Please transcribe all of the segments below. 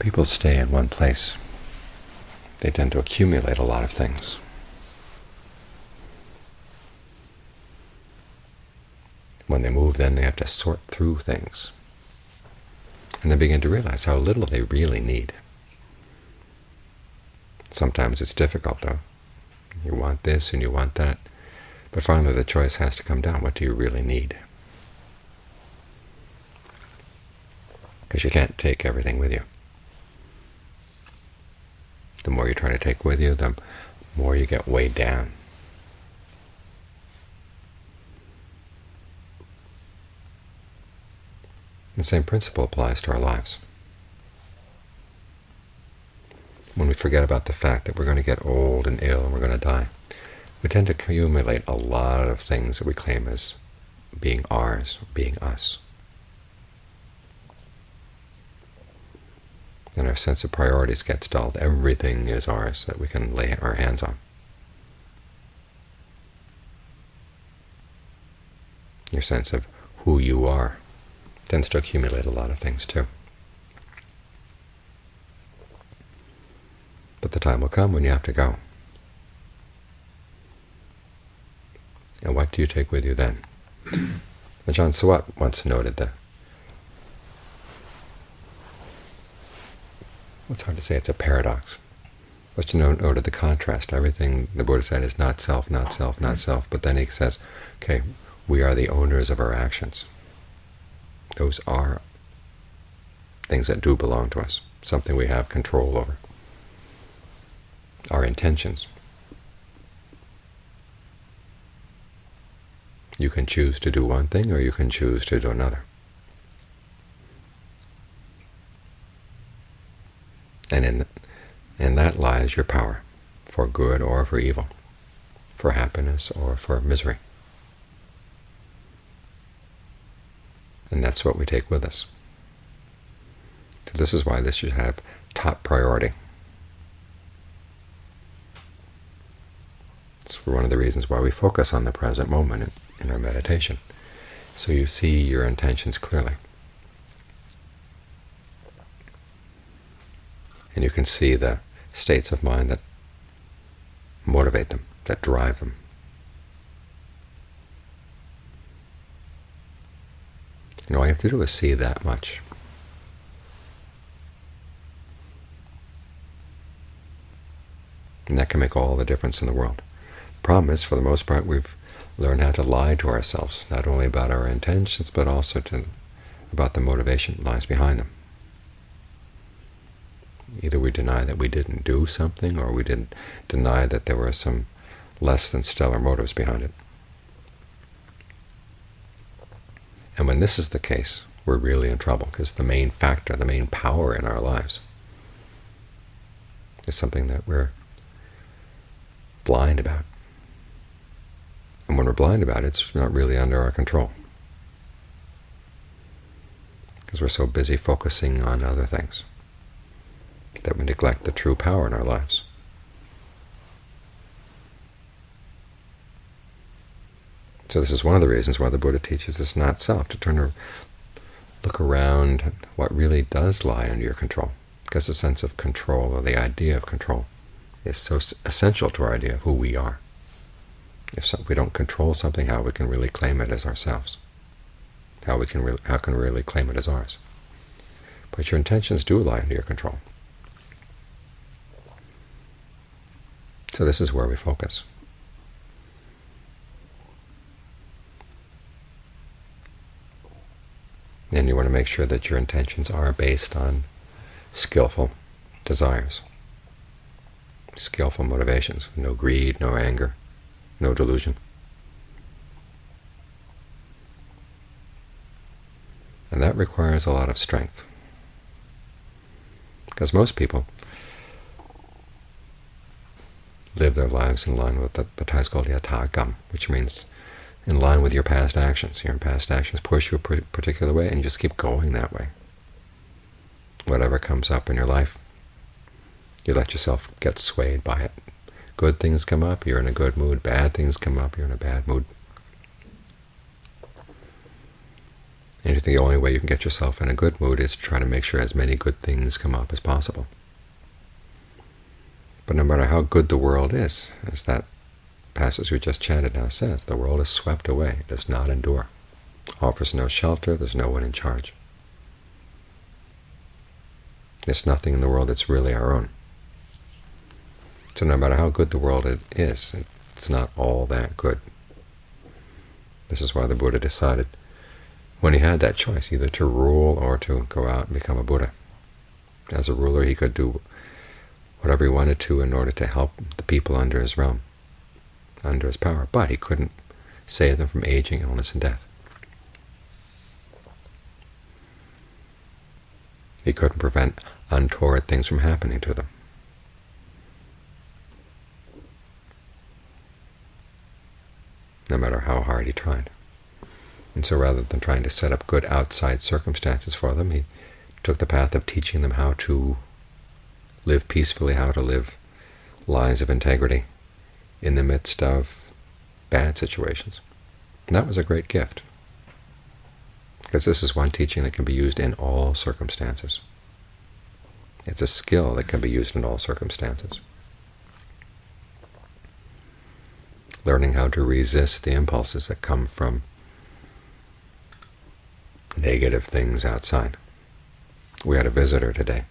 people stay in one place, they tend to accumulate a lot of things. When they move, then they have to sort through things. And they begin to realize how little they really need. Sometimes it's difficult, though. You want this and you want that. But finally the choice has to come down. What do you really need? Because you can't take everything with you. The more you try to take with you, the more you get weighed down. The same principle applies to our lives. When we forget about the fact that we're going to get old and ill and we're going to die, we tend to accumulate a lot of things that we claim as being ours, being us. And our sense of priorities gets dulled. Everything is ours that we can lay our hands on. Your sense of who you are tends to accumulate a lot of things too. But the time will come when you have to go. And what do you take with you then? Ajahn Suwat once noted it's hard to say, it's a paradox. But you noted the contrast. Everything the Buddha said is not self, not self, not self. But then he says, okay, we are the owners of our actions. Those are things that do belong to us, something we have control over. Our intentions. You can choose to do one thing or you can choose to do another. And in that lies your power, for good or for evil, for happiness or for misery. And that's what we take with us. So this is why this should have top priority. It's one of the reasons why we focus on the present moment in our meditation, so you see your intentions clearly. And you can see the states of mind that motivate them, that drive them. And all you have to do is see that much. And that can make all the difference in the world. The problem is, for the most part, we've learned how to lie to ourselves, not only about our intentions, but also about the motivation that lies behind them. Either we deny that we didn't do something, or we didn't deny that there were some less than stellar motives behind it. And when this is the case, we're really in trouble, because the main factor, the main power in our lives is something that we're blind about. And when we're blind about it, it's not really under our control, because we're so busy focusing on other things that we neglect the true power in our lives. So this is one of the reasons why the Buddha teaches us not self, to look around what really does lie under your control, because the sense of control, or the idea of control, is so essential to our idea of who we are. If we don't control something, how we can really claim it as ourselves? How can we really claim it as ours? But your intentions do lie under your control. So this is where we focus. And you want to make sure that your intentions are based on skillful desires, skillful motivations, no greed, no anger, no delusion. And that requires a lot of strength, because most people live their lives in line with the Thais called yatagam, which means in line with your past actions. Your past actions push you a particular way, and you just keep going that way. Whatever comes up in your life, you let yourself get swayed by it. Good things come up, you're in a good mood. Bad things come up, you're in a bad mood. And you think the only way you can get yourself in a good mood is to try to make sure as many good things come up as possible. But no matter how good the world is, as that passage we just chanted now says, the world is swept away, it does not endure, offers no shelter, there's no one in charge. There's nothing in the world that's really our own. So no matter how good the world is, it's not all that good. This is why the Buddha decided, when he had that choice, either to rule or to go out and become a Buddha. As a ruler, he could do whatever he wanted to in order to help the people under his realm, under his power, but he couldn't save them from aging, illness, and death. He couldn't prevent untoward things from happening to them. No matter how hard he tried. And so rather than trying to set up good outside circumstances for them, he took the path of teaching them how to live peacefully, how to live lives of integrity in the midst of bad situations. And that was a great gift, because this is one teaching that can be used in all circumstances. It's a skill that can be used in all circumstances. Learning how to resist the impulses that come from negative things outside. We had a visitor today,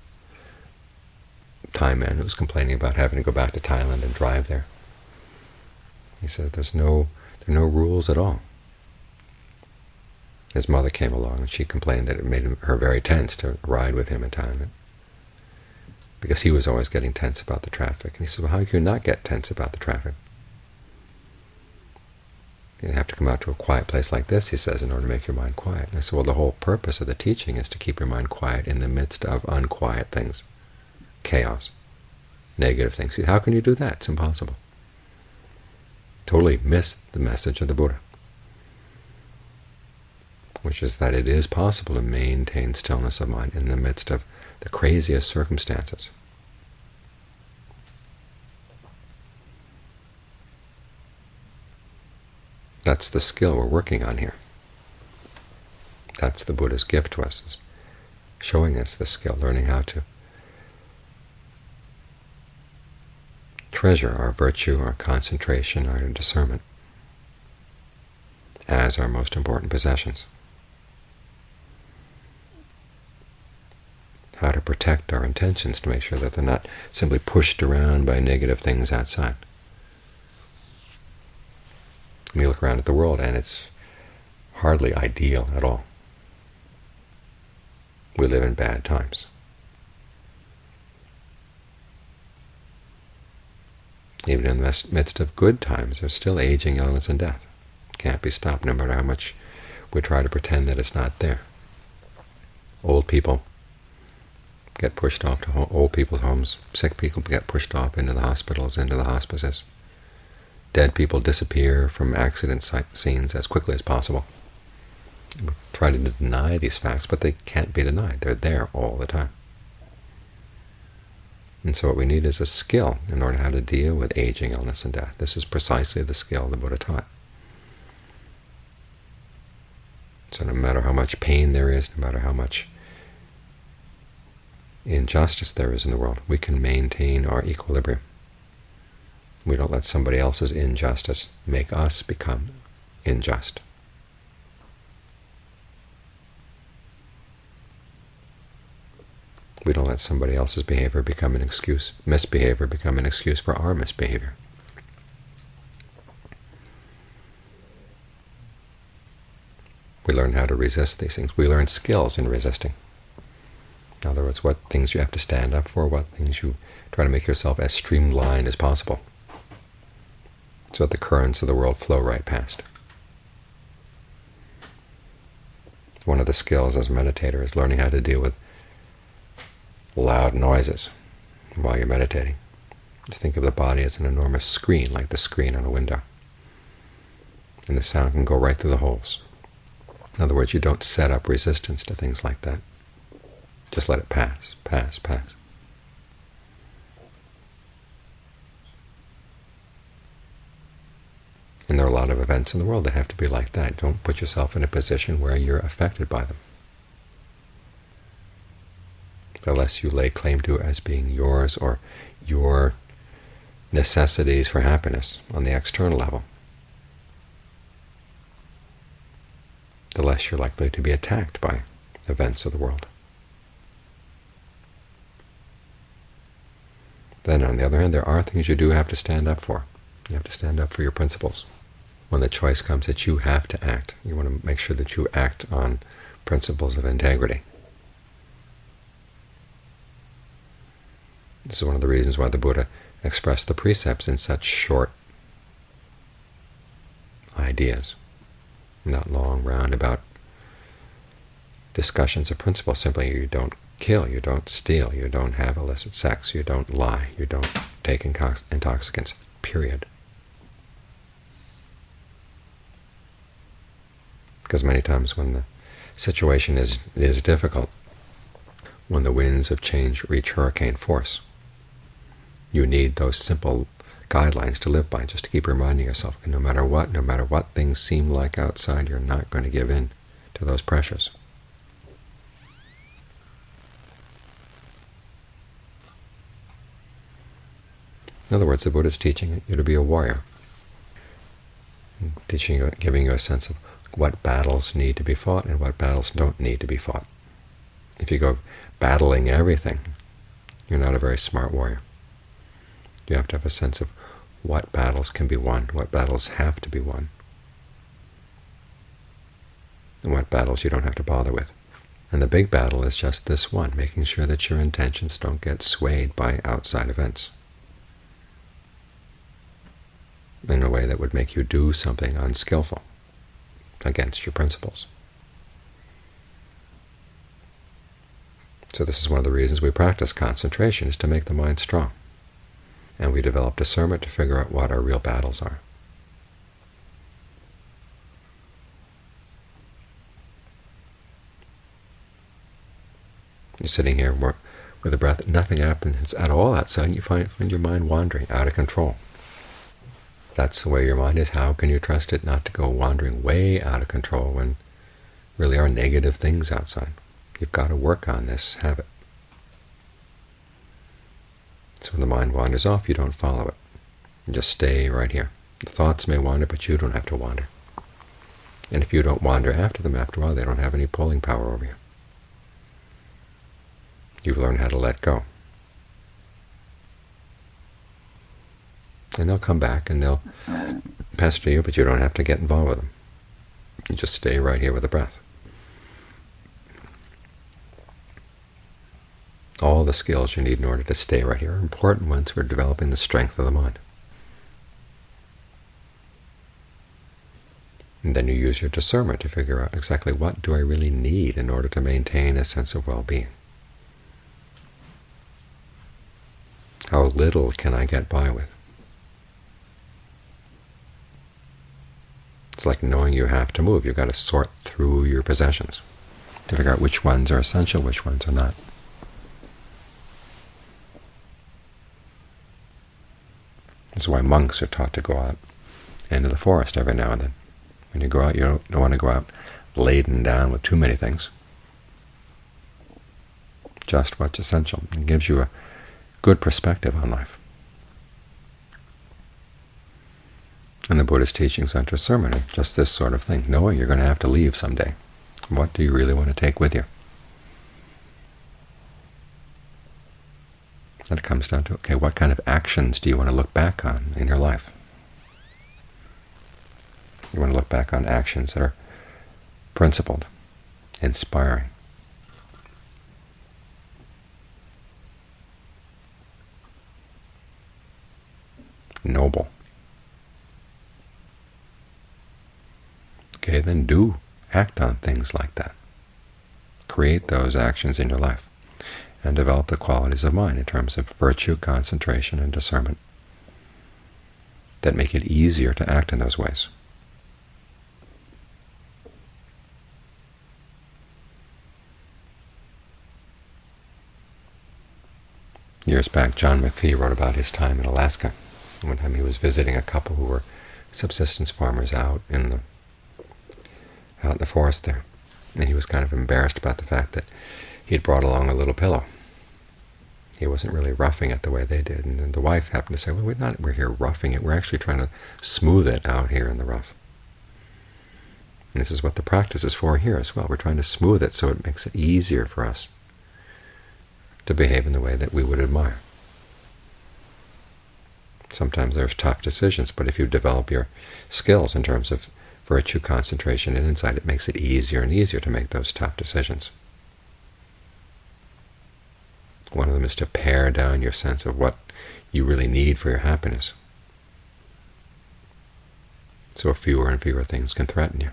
a Thai man, who was complaining about having to go back to Thailand and drive there. He said there are no rules at all. His mother came along and she complained that it made her very tense to ride with him in Thailand, because he was always getting tense about the traffic. And he said, well, how can you not get tense about the traffic? You have to come out to a quiet place like this, he says, in order to make your mind quiet. And I said, well, the whole purpose of the teaching is to keep your mind quiet in the midst of unquiet things, chaos, negative things. How can you do that? It's impossible. Totally missed the message of the Buddha, which is that it is possible to maintain stillness of mind in the midst of the craziest circumstances. That's the skill we're working on here. That's the Buddha's gift to us, is showing us the skill, learning how to treasure our virtue, our concentration, our discernment as our most important possessions. How to protect our intentions to make sure that they're not simply pushed around by negative things outside. And you look around at the world and it's hardly ideal at all. We live in bad times. Even in the midst of good times, there's still aging, illness, and death. It can't be stopped, no matter how much we try to pretend that it's not there. Old people get pushed off to old people's homes. Sick people get pushed off into the hospitals, into the hospices. Dead people disappear from accident scenes as quickly as possible. We try to deny these facts, but they can't be denied. They're there all the time. And so what we need is a skill in order how to deal with aging, illness, and death. This is precisely the skill the Buddha taught. So no matter how much pain there is, no matter how much injustice there is in the world, we can maintain our equilibrium. We don't let somebody else's injustice make us become unjust. We don't let somebody else's behavior become an excuse, misbehavior become an excuse for our misbehavior. We learn how to resist these things. We learn skills in resisting. In other words, what things you have to stand up for, what things you try to make yourself as streamlined as possible, so that the currents of the world flow right past. One of the skills as a meditator is learning how to deal with loud noises while you're meditating. Just think of the body as an enormous screen, like the screen on a window. And the sound can go right through the holes. In other words, you don't set up resistance to things like that. Just let it pass, pass, pass. And there are a lot of events in the world that have to be like that. Don't put yourself in a position where you're affected by them. Unless you lay claim to it as being yours or your necessities for happiness on the external level, the less you're likely to be attacked by events of the world. Then, on the other hand, there are things you do have to stand up for. You have to stand up for your principles. When the choice comes that you have to act, you want to make sure that you act on principles of integrity. This is one of the reasons why the Buddha expressed the precepts in such short ideas, not long, roundabout discussions of principles. Simply, you don't kill, you don't steal, you don't have illicit sex, you don't lie, you don't take intoxicants, period. Because many times when the situation is difficult, when the winds of change reach hurricane force, you need those simple guidelines to live by, just to keep reminding yourself, no matter what things seem like outside, you're not going to give in to those pressures. In other words, the Buddha is teaching you to be a warrior, teaching you, giving you a sense of what battles need to be fought and what battles don't need to be fought. If you go battling everything, you're not a very smart warrior. You have to have a sense of what battles can be won, what battles have to be won, and what battles you don't have to bother with. And the big battle is just this one, making sure that your intentions don't get swayed by outside events in a way that would make you do something unskillful against your principles. So this is one of the reasons we practice concentration, is to make the mind strong. And we develop discernment to figure out what our real battles are. You're sitting here with the breath, nothing happens at all outside, and you find your mind wandering, out of control. That's the way your mind is. How can you trust it not to go wandering way out of control when really are negative things outside? You've got to work on this habit. So when the mind wanders off, you don't follow it. You just stay right here. The thoughts may wander, but you don't have to wander. And if you don't wander after them, after a while, they don't have any pulling power over you. You've learned how to let go. And they'll come back and they'll pester you, but you don't have to get involved with them. You just stay right here with the breath. All the skills you need in order to stay right here are important ones for developing the strength of the mind. And then you use your discernment to figure out exactly what do I really need in order to maintain a sense of well-being. How little can I get by with? It's like knowing you have to move. You've got to sort through your possessions to figure out which ones are essential, which ones are not. This is why monks are taught to go out into the forest every now and then. When you go out, you don't want to go out laden down with too many things. Just what's essential. It gives you a good perspective on life. And the Buddha's teachings on discernment are just this sort of thing, knowing you're going to have to leave someday. What do you really want to take with you? And it comes down to, okay, what kind of actions do you want to look back on in your life? You want to look back on actions that are principled, inspiring, noble. Okay, then act on things like that. Create those actions in your life and develop the qualities of mind in terms of virtue, concentration, and discernment that make it easier to act in those ways. Years back, John McPhee wrote about his time in Alaska. One time he was visiting a couple who were subsistence farmers out in the forest there, and he was kind of embarrassed about the fact that he had brought along a little pillow. He wasn't really roughing it the way they did, and then the wife happened to say, "Well, we're here roughing it. We're actually trying to smooth it out here in the rough." And this is what the practice is for here as well. We're trying to smooth it so it makes it easier for us to behave in the way that we would admire. Sometimes there's tough decisions, but if you develop your skills in terms of virtue, concentration, and insight, it makes it easier and easier to make those tough decisions. One of them is to pare down your sense of what you really need for your happiness, so fewer and fewer things can threaten you.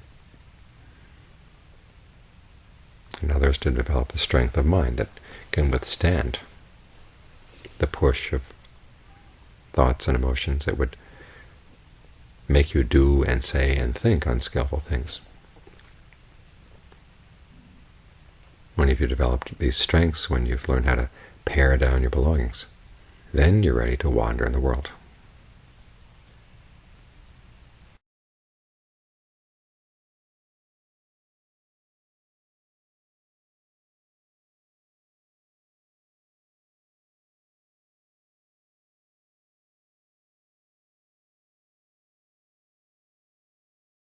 Another is to develop the strength of mind that can withstand the push of thoughts and emotions that would make you do and say and think unskillful things. When you've developed these strengths, when you've learned how to pare down your belongings, then you're ready to wander in the world.